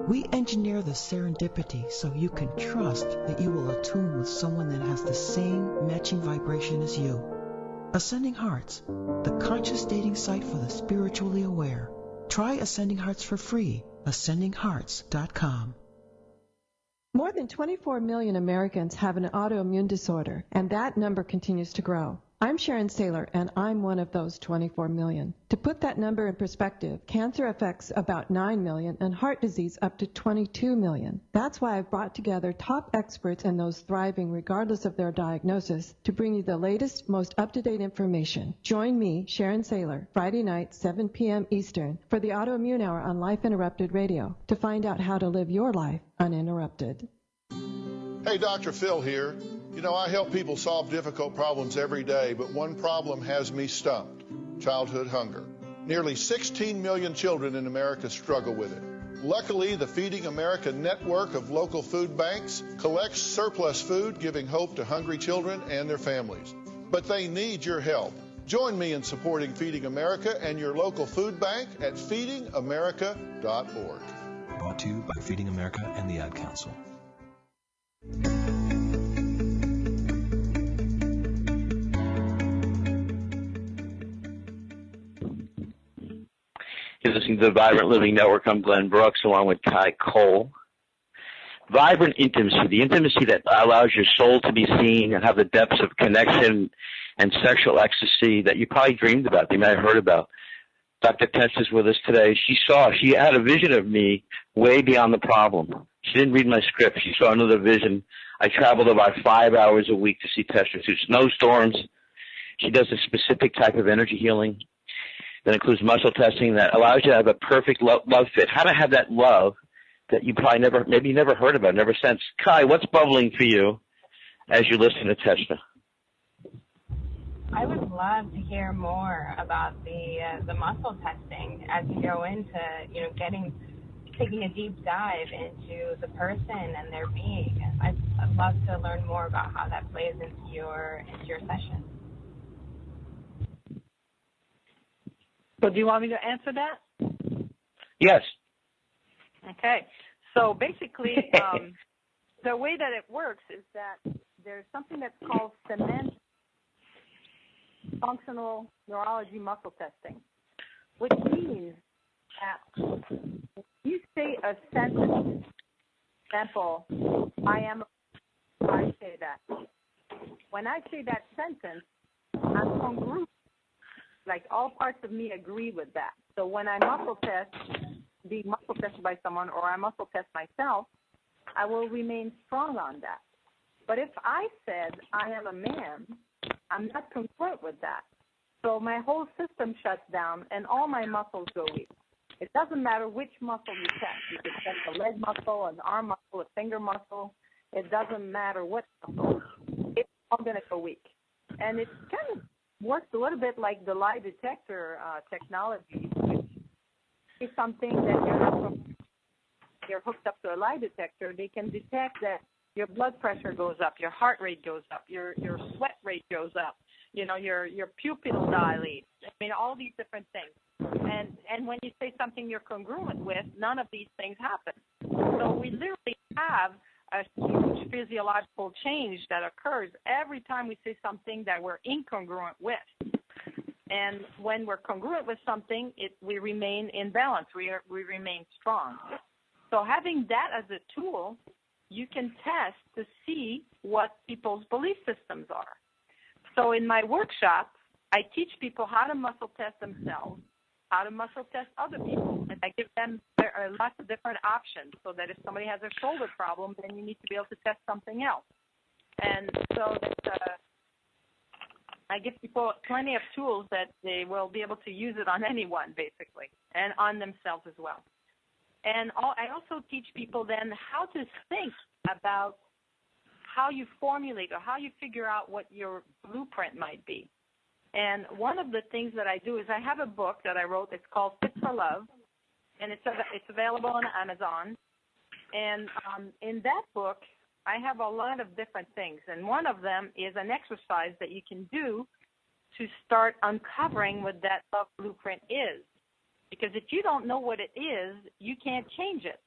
We engineer the serendipity so you can trust that you will attune with someone that has the same matching vibration as you. Ascending Hearts, the conscious dating site for the spiritually aware. Try Ascending Hearts for free, ascendinghearts.com. More than 24 million Americans have an autoimmune disorder, and that number continues to grow. I'm Sharon Saylor, and I'm one of those 24 million. To put that number in perspective, cancer affects about 9 million and heart disease up to 22 million. That's why I've brought together top experts and those thriving regardless of their diagnosis to bring you the latest, most up-to-date information. Join me, Sharon Saylor, Friday night, 7 p.m. Eastern, for the Autoimmune Hour on Life Interrupted Radio to find out how to live your life uninterrupted. Hey, Dr. Phil here. You know, I help people solve difficult problems every day, but one problem has me stumped: childhood hunger. Nearly 16 million children in America struggle with it. Luckily, the Feeding America network of local food banks collects surplus food, giving hope to hungry children and their families. But they need your help. Join me in supporting Feeding America and your local food bank at feedingamerica.org. Brought to you by Feeding America and the Ad Council. You're listening to the Vibrant Living Network. I'm Glenn Brooks, along with Kai Cole. vibrant intimacy, the intimacy that allows your soul to be seen and have the depths of connection and sexual ecstasy that you probably dreamed about, you may have heard about. Dr. Tess is with us today. She had a vision of me way beyond the problem. She didn't read my script. She saw another vision. I traveled about 5 hours a week to see Tessa through snowstorms. She does a specific type of energy healing that includes muscle testing that allows you to have a perfect love fit. How to have that love that you probably never heard about, never sensed. Kai, what's bubbling for you as you listen to Tessa? I would love to hear more about the muscle testing as you go into, taking a deep dive into the person and their being. I'd love to learn more about how that plays into your session. So do you want me to answer that? Yes. Okay. So basically, the way that it works is that there's something that's called functional neurology muscle testing, which means that if you say a sentence, example, I say that. When I say that sentence, I'm congruent. Like all parts of me agree with that. So when I be muscle tested by someone, or I muscle test myself, I will remain strong on that. But if I said I am a man, I'm not congruent with that. So my whole system shuts down and all my muscles go weak. It doesn't matter which muscle you test. You can test a leg muscle, an arm muscle, a finger muscle. It doesn't matter what muscle. It's all going to go weak. And it kind of works a little bit like the lie detector technology, which is something that you're hooked up to a lie detector. They can detect that your blood pressure goes up, your heart rate goes up, your sweat rate goes up, your pupil dilates. I mean, all these different things. And when you say something you're congruent with, none of these things happen. So we literally have a huge physiological change that occurs every time we say something that we're incongruent with. And when we're congruent with something, we remain in balance. We remain strong. So having that as a tool, you can test to see what people's belief systems are. So in my workshop, I teach people how to muscle test themselves, how to muscle test other people, and I give them lots of different options so that if somebody has a shoulder problem, then you need to be able to test something else. And so I give people plenty of tools that they will be able to use it on anyone, basically, and on themselves as well. And I also teach people then how to think about how you formulate or how you figure out what your blueprint might be. And one of the things that I do is I have a book that I wrote. It's called Fit for Love, and it's available on Amazon. And in that book, I have a lot of different things. And one of them is an exercise that you can do to start uncovering what that love blueprint is. Because if you don't know what it is, you can't change it.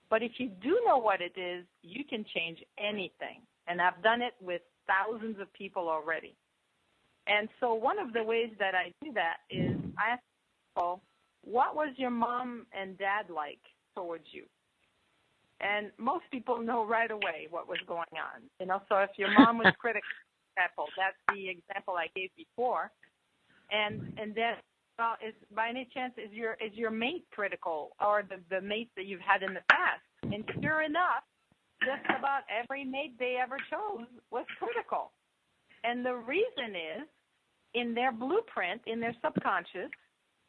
But if you do know what it is, you can change anything. And I've done it with thousands of people already. And so one of the ways that I do that is I ask people, what was your mom and dad like towards you? And most people know right away what was going on. So if your mom was critical, that's the example I gave before. And then by any chance, is your mate critical, or the mate that you've had in the past? And sure enough, just about every mate they ever chose was critical. And the reason is, in their blueprint, in their subconscious,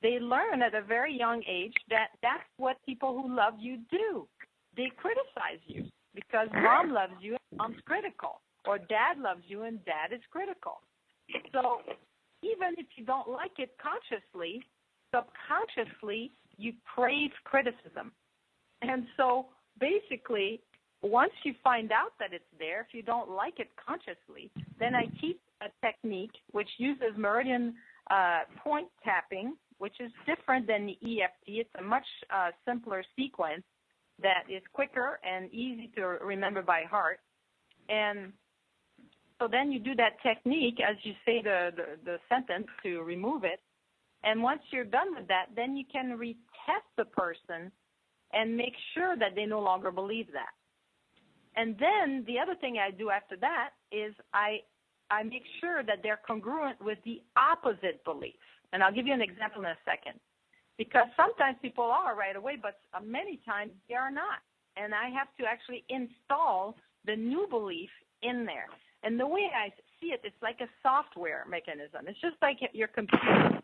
they learn at a very young age that that's what people who love you do. They criticize you because mom loves you and mom's critical, or dad loves you and dad is critical. So even if you don't like it consciously, subconsciously, you crave criticism. And so basically, once you find out that it's there, if you don't like it consciously, then I teach a technique which uses meridian point tapping, which is different than the EFT. It's a much simpler sequence that is quicker and easy to remember by heart. And so then you do that technique as you say the sentence to remove it. And once you're done with that, then you can retest the person and make sure that they no longer believe that. And then the other thing I do after that is I make sure that they're congruent with the opposite belief. And I'll give you an example in a second. Because sometimes people are right away, but many times they are not. And I have to actually install the new belief in there. And the way I see it, it's like a software mechanism. It's just like your computer.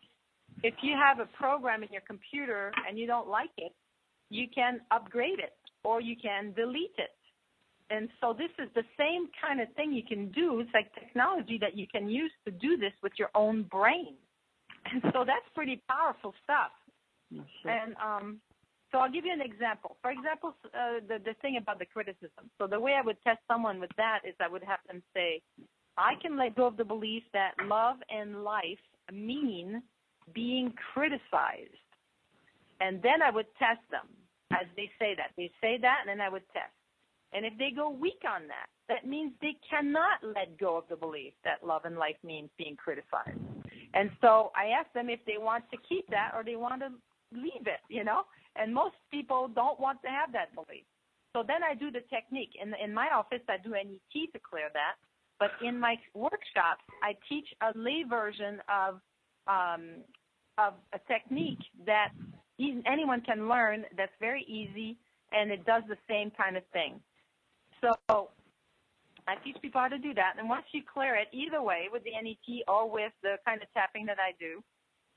If you have a program in your computer and you don't like it, you can upgrade it or you can delete it. And so this is the same kind of thing you can do. It's like technology that you can use to do this with your own brain. And so that's pretty powerful stuff. And so I'll give you an example. For example, the thing about the criticism. So the way I would test someone with that is I would have them say, I can let go of the belief that love and life mean being criticized. And then I would test them as they say that. They say that, and then I would test. And if they go weak on that, that means they cannot let go of the belief that love and life means being criticized. And so I ask them if they want to keep that or they want to leave it, you know. And most people don't want to have that belief. So then I do the technique. In my office, I do NET to clear that. But in my workshops, I teach a lay version of a technique that anyone can learn that's very easy, and it does the same kind of thing. So I teach people how to do that. And once you clear it, either way, with the NET or with the kind of tapping that I do,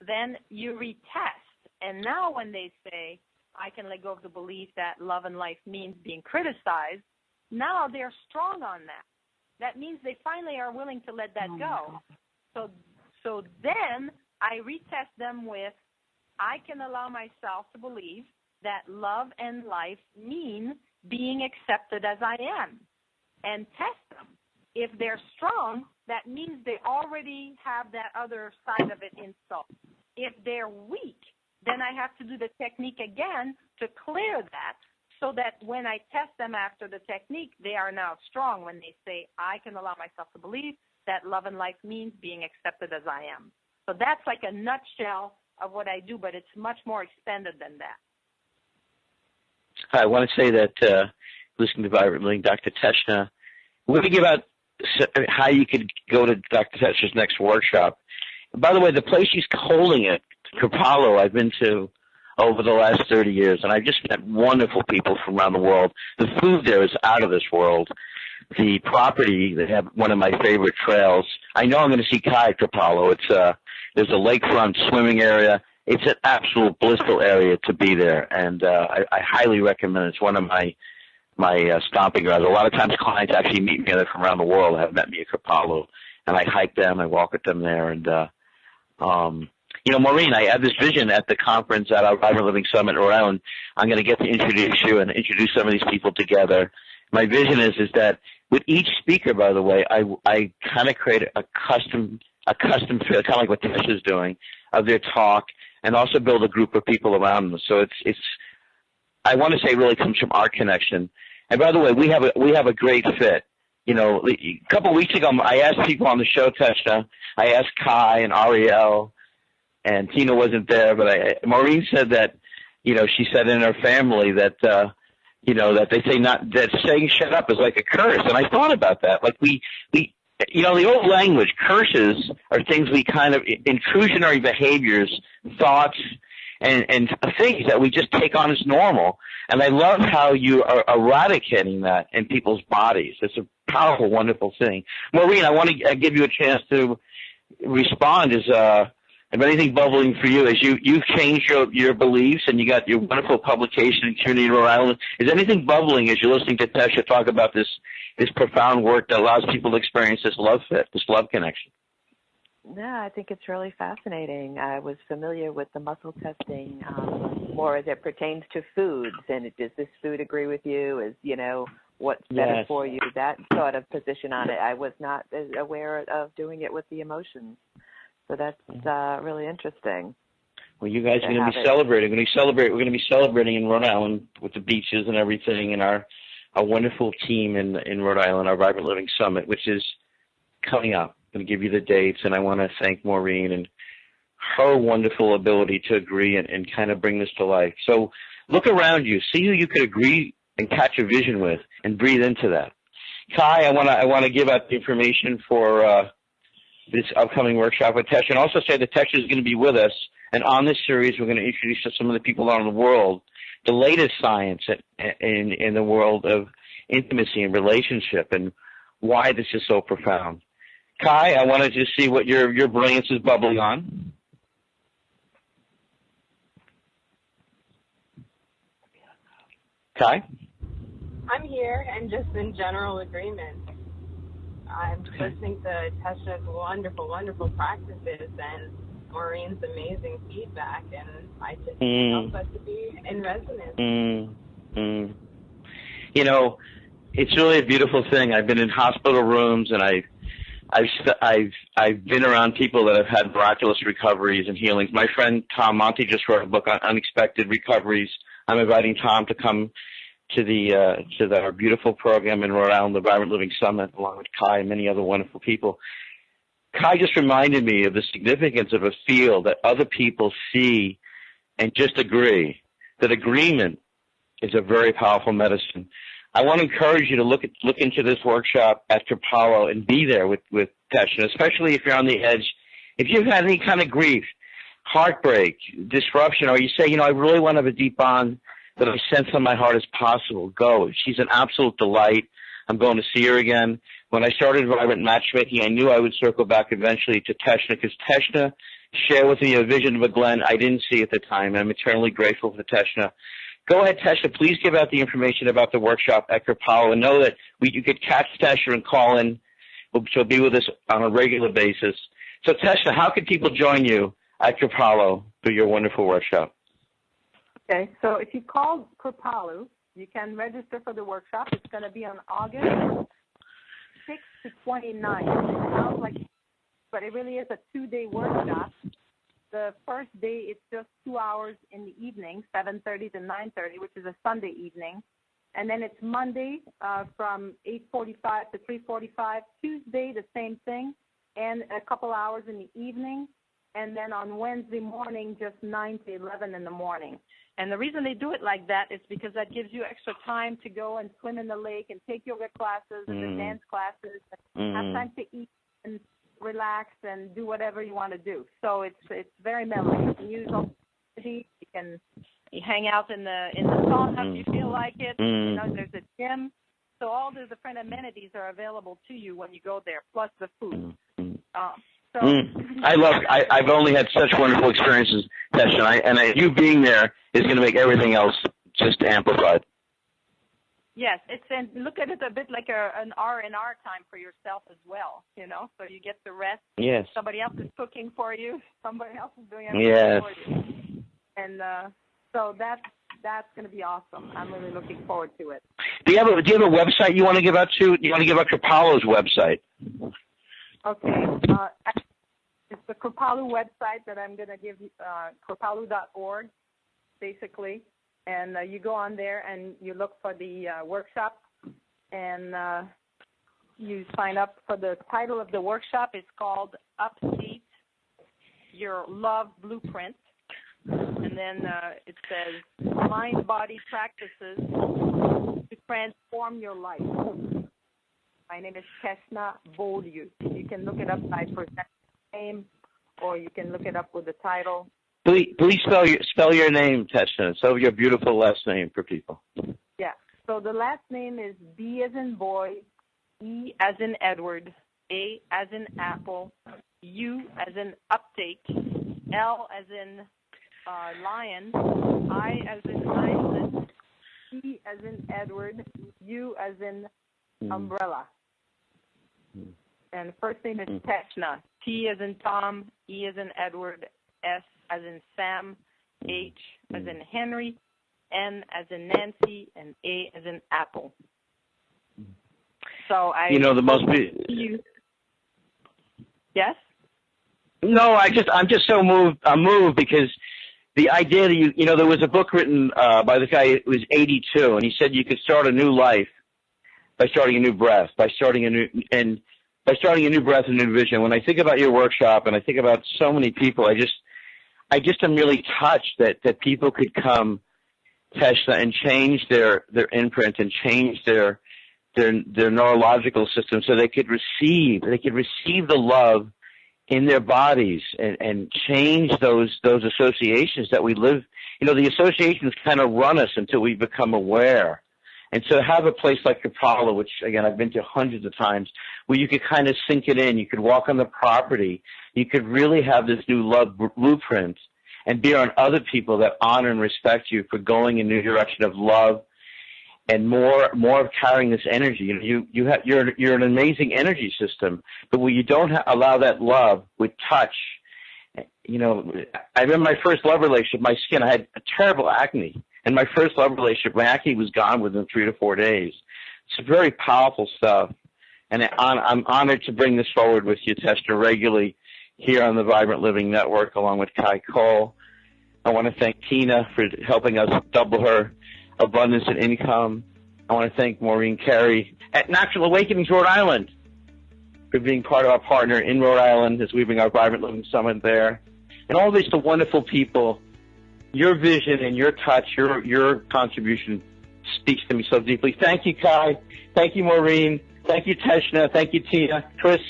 then you retest. And now when they say, I can let go of the belief that love and life means being criticized, now they're strong on that. That means they finally are willing to let that go. So then I retest them with, I can allow myself to believe that love and life mean being accepted as I am, and test them. If they're strong, that means they already have that other side of it installed. If they're weak, then I have to do the technique again to clear that, so that when I test them after the technique, they are now strong when they say, I can allow myself to believe that love and life means being accepted as I am. So that's like a nutshell of what I do, but it's much more extended than that. I want to say that listening to Vibrant Living, Dr. Tetzschner, we're going to give out how you could go to Dr. Tetzschner's next workshop. By the way, the place she's holding it, Capallo, I've been to over the last 30 years, and I've just met wonderful people from around the world. The food there is out of this world. The property, they have one of my favorite trails. I know I'm going to see Kai at Capallo. There's a lakefront swimming area. It's an absolute blissful area to be there, and I highly recommend it. It's one of my stomping grounds. A lot of times clients actually meet me from around the world have met me at Capallo, and I hike them, I walk with them there, and you know, Maureen, I had this vision at the conference at our Vibrant Living Summit in Rhode Island. I'm going to get to introduce you and introduce some of these people together. My vision is that with each speaker, by the way, I kind of create a custom feel, kind of like what Tish is doing, of their talk, and also build a group of people around them. So it's I want to say it really comes from our connection. And by the way, we have a great fit. You know, a couple of weeks ago, I asked people on the show, Tetzschner, I asked Kai and Ariel, and Tina wasn't there, but Maureen said that, you know, she said in her family that, you know, that they say that saying shut up is like a curse. And I thought about that. Like we, you know, the old language, curses are things we kind of, intrusionary behaviors, thoughts, and things that we just take on as normal. And I love how you are eradicating that in people's bodies. It's a powerful, wonderful thing. Maureen, I want to give you a chance to respond. If anything bubbling for you, as you've changed your beliefs and you got your wonderful publication in Community in Rhode Island, is anything bubbling as you're listening to Tesha talk about this profound work that allows people to experience this love fit, this love connection? Yeah, I think it's really fascinating. I was familiar with the muscle testing more as it pertains to foods, and does this food agree with you? Is, you know, what's better for you? That sort of position on it. I was not aware of doing it with the emotions. So that's really interesting. Well, you guys are going to be celebrating. We're going to be celebrating in Rhode Island with the beaches and everything, and our wonderful team in Rhode Island, our Vibrant Living Summit, which is coming up. I'm going to give you the dates, and I want to thank Maureen and her wonderful ability to agree and kind of bring this to life. So look around you. See who you could agree and catch a vision with and breathe into that. Kai, I want to give out the information for this upcoming workshop with Tesha, and also say that Tesha is going to be with us. And on this series, we're going to introduce to some of the people around the world the latest science in the world of intimacy and relationship and why this is so profound. Kai, I wanted to see what your brilliance is bubbling on. Kai? I'm here and just in general agreement. I'm listening to Tesha's wonderful, wonderful practices and Maureen's amazing feedback, and I just help us to be in resonance. You know, it's really a beautiful thing. I've been in hospital rooms, and I've been around people that have had miraculous recoveries and healings. My friend Tom Monty just wrote a book on unexpected recoveries. I'm inviting Tom to come to our beautiful program in Rhode Island, the Vibrant Living Summit, along with Kai and many other wonderful people. Kai just reminded me of the significance of a field that other people see and just agree. That agreement is a very powerful medicine. I want to encourage you to look into this workshop at Kripalu and be there with Tesha, especially if you're on the edge. If you've had any kind of grief, heartbreak, disruption, or you say, I really want to have a deep bond that I sense on my heart as possible, go. She's an absolute delight. I'm going to see her again. When I started Vibrant Matchmaking, I knew I would circle back eventually to Tesha, because Tesha shared with me a vision of a Glenn I didn't see at the time. I'm eternally grateful for Tesha. Go ahead, Tesha. Please give out the information about the workshop at Kripalu, and know that you could catch Tesha and call in. She'll be with us on a regular basis. So, Tesha, how can people join you at Kripalu for your wonderful workshop? Okay, so if you call Kripalu, you can register for the workshop. It's going to be on August 6th to 29th. It sounds like, but it really is a 2-day workshop. The first day, it's just 2 hours in the evening, 7:30 to 9:30, which is a Sunday evening. And then it's Monday from 8:45 to 3:45. Tuesday, the same thing, and a couple hours in the evening. And then on Wednesday morning, just 9 to 11 in the morning. And the reason they do it like that is because that gives you extra time to go and swim in the lake and take yoga classes and the dance classes and have time to eat and relax and do whatever you want to do. So it's very mellow. You can use all the you hang out in the sauna if you feel like it. There's a gym. So all the different amenities are available to you when you go there, plus the food. I've only had such wonderful experiences, Tesha, and you being there is going to make everything else just amplified. Yes, and look at it a bit like an R&R time for yourself as well, so you get to rest. Yes. Somebody else is cooking for you. Somebody else is doing everything for you. And so that's going to be awesome. I'm really looking forward to it. Do you have a website you want to give out to? You want to give out Kripalu's website? Okay. It's the Kripalu website that I'm going to give you, kripalu.org, basically. And you go on there and you look for the workshop, and you sign up for the title of the workshop. It's called Update Your Love Blueprint. And then it says Mind-Body Practices to Transform Your Life. My name is Tesha Beaulieu. You can look it up by first name, or you can look it up with the title. Please spell your name, Tesha. Spell your beautiful last name for people. Yeah. So the last name is B as in boy, E as in Edward, A as in apple, U as in uptake, L as in lion, I as in island, E as in Edward, U as in umbrella. And first name is Tesha. T as in Tom, E as in Edward, S as in Sam, H as in Henry, N as in Nancy, and A as in Apple. So the most. Yes. No, I'm just so moved. I'm moved because the idea that there was a book written by this guy who was 82, and he said you could start a new life by starting a new breath, by starting a new breath and new vision. When I think about your workshop and I think about so many people, I just am really touched that people could come Teshna, and change their imprint and change their neurological system so they could receive the love in their bodies and change those associations that we live. The associations kind of run us until we become aware. And so have a place like Kapala, which, again, I've been to hundreds of times, where you could kind of sink it in. You could walk on the property. You could really have this new love blueprint and be around other people that honor and respect you for going in a new direction of love and more of carrying this energy. You're an amazing energy system, but when you don't allow that love with touch, I remember my first love relationship, my skin, I had a terrible acne. And my first love relationship, my acne was gone within 3 to 4 days. It's very powerful stuff. And I'm honored to bring this forward with you, Teshna, regularly here on the Vibrant Living Network, along with Kai Cole. I want to thank Tina for helping us double her abundance and income. I want to thank Maureen Carey at Natural Awakenings, Rhode Island, for being part of our partner in Rhode Island as we bring our Vibrant Living Summit there. And all these wonderful people. Your vision and your touch, your contribution speaks to me so deeply. Thank you, Kai. Thank you, Maureen. Thank you, Teshna. Thank you, Tina. Chris,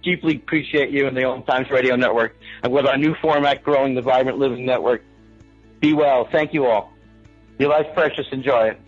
deeply appreciate you and the OMTimes Radio Network. And with our new format, growing the Vibrant Living Network. Be well. Thank you all. Your life's precious. Enjoy it.